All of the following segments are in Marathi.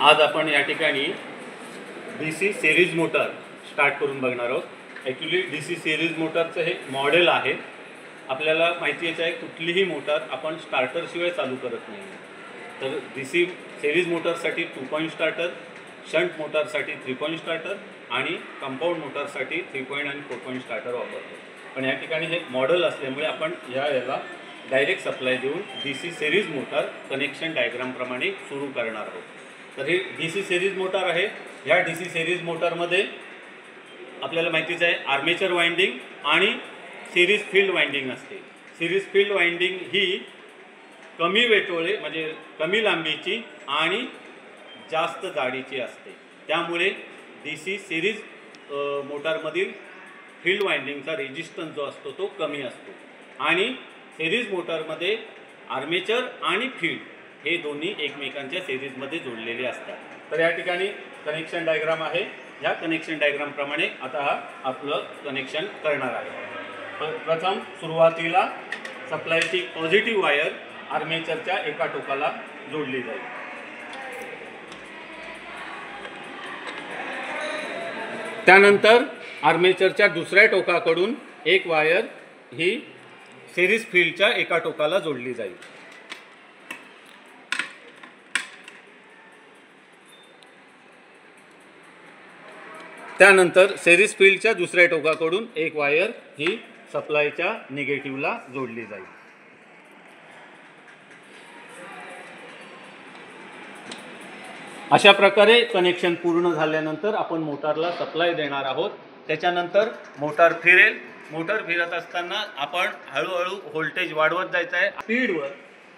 आज आपण या ठिकाणी DC सिरीज मोटर स्टार्ट करून बघणार आहोत। ॲक्च्युली DC सिरीज मोटरचं हे मॉडेल आहे। आपल्याला माहितीच आहे कुठलीही मोटर आपण स्टार्टरशिवाय चालू करत नाही। तर DC सिरीज मोटरसाठी 2 पॉइंट स्टार्टर, शंट मोटरसाठी 3 पॉइंट स्टार्टर आणि कंपाऊंड मोटरसाठी 3 पॉइंट आणि 4 पॉइंट स्टार्टर वापरतो। पण या ठिकाणी हे मॉडेल असल्यामुळे आपण याला डायरेक्ट सप्लाय देऊन DC series motor connection diagram प्रमाणे सुरू करणार आहोत। तर ही DC सिरीज मोटर आहे। या DC सिरीज मोटरमध्ये आपल्याला माहितीच आहे आर्मेचर वाइंडिंग आणि सिरीज फील्ड वाइंडिंग असते। सिरीज फील्ड वाइंडिंग ही कमी वेटोळे म्हणजे कमी लांबीची आणि जास्त जाडीची असते। त्यामुळे DC सिरीज मोटरमधील फील्ड वाइंडिंगचा रेजिस्टन्स जो असतो तो कमी असतो आणि सिरीज मोटरमध्ये आर्मेचर आणि फील्ड हे दोन्ही एकमेकांच्या सिरीजमध्ये जोडलेले असतात। तर या ठिकाणी कनेक्शन डायग्राम आहे। या कनेक्शन डायग्राम प्रमाणे आता हा आपलं कनेक्शन करणार आहे। प्रथम सुरुवातीला सप्लायची पॉझिटिव्ह वायर आर्मेचरच्या एका टोकाला जोडली जाईल। त्यानंतर आर्मेचरच्या दुसऱ्या टोकाकडून एक वायर ही सिरीज फील्डच्या एका टोकाला जोडली जाईल। त्यानंतर सिरीज फील्डच्या दुसऱ्या टोकाकडून एक वायर ही सप्लायच्या निगेटिव्हला जोडली जाईल। अशा प्रकारे कनेक्शन पूर्ण झाल्यानंतर आपण मोटारला सप्लाय देणार आहोत। त्याच्यानंतर मोटार फिरेल। मोटार फिरत असताना आपण हळूहळू व्होल्टेज वाढवत जायचं आहे। स्पीडवर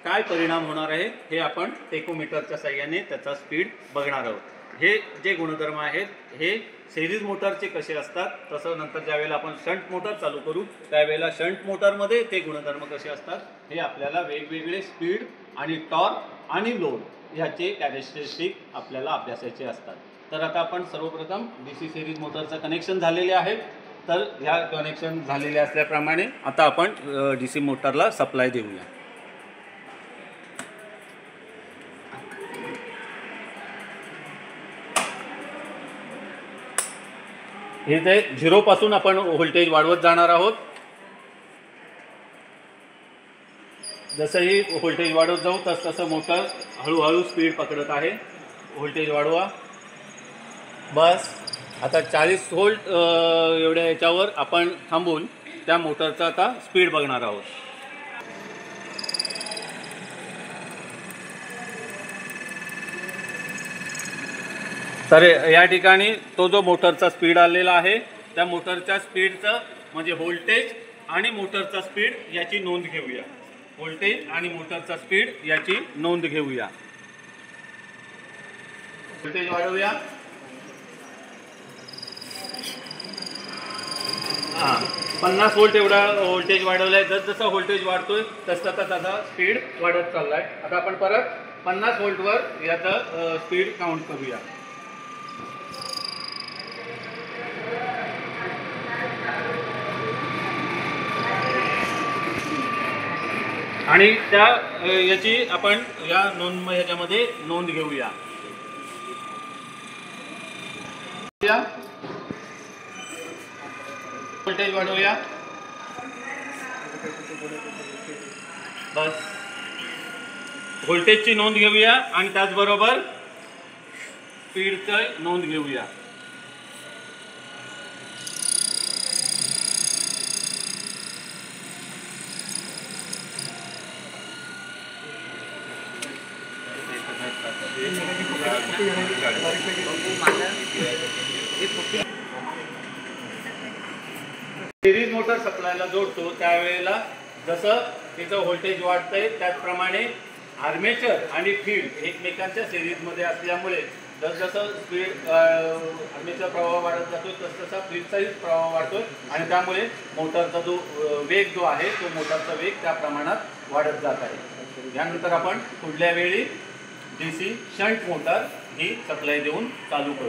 काय परिणाम होणार आहे हे आपण टेकोमीटरच्या साहाय्याने त्याचा स्पीड बघणार आहोत। हे जे गुणधर्म आहेत हे सिरीज मोटरचे कसे असतात तसं नंतर ज्यावेळेला आपण शंट मोटर चालू करू त्यावेळेला शंट मोटरमध्ये ते गुणधर्म कसे असतात हे आपल्याला वेगवेगळे स्पीड आणि टॉर्क आणि लोड याचे कॅरेक्टरिस्टिक आपल्याला अभ्यासायचे असतात। तर आता आपण सर्वप्रथम DC सिरीज मोटरचं कनेक्शन झालेले आहे। तर ह्या कनेक्शन झालेले असल्याप्रमाणे आता आपण DC मोटरला सप्लाय देऊया। इथे 0 पासून आपण व्होल्टेज वाढवत जाणार आहोत। जसंही व्होल्टेज वाढवत जाऊ तसं मोटर हळूहळू स्पीड पकडत आहे। व्होल्टेज वाढवा। बस आता 40 व्होल्ट एवढ्या याच्यावर आपण थांबून त्या मोटरचा आता स्पीड बघणार आहोत। तर या ठिकाणी तो जो मोटरचा स्पीड आलेला आहे त्या मोटरच्या स्पीडचं म्हणजे व्होल्टेज आणि मोटरचा स्पीड याची नोंद घेऊया। व्होल्टेज आणि मोटरचा स्पीड याची नोंद घेऊया। व्होल्टेज वाढवूया। 50 व्होल्ट एवढा व्होल्टेज वाढवलाय। जसं व्होल्टेज वाढतोय तसं त्याचा स्पीड वाढत चाललाय। आता आपण परत 50 व्होल्टवर याचा स्पीड काउंट करूया। आणि त्या याची आपण या ह्याच्यामध्ये नोंद घेऊया। व्होल्टेज वाढवूया। बस व्होल्टेजची नोंद घेऊया आणि त्याचबरोबर स्पीडची नोंद घेऊया। सिरीज मोटर सप्लायला जोडतो त्यावेळेला जसं तिचं व्होल्टेज वाढतंय त्याचप्रमाणे आर्मेचर आणि फील्ड एकमेकांच्या सिरीजमध्ये असल्यामुळे जसजसं स्पीड आर्मेचर प्रवाह वाढत जातो तसतसा फील्डचाही प्रवाह वाढतो आणि त्यामुळे मोटरचा जो वेग जो आहे तो मोटरचा वेग त्या प्रमाणात वाढत जात आहे। यानंतर आपण पुढल्या वेळी DC शंट मोटर ही सप्लाय देऊन चालू करू।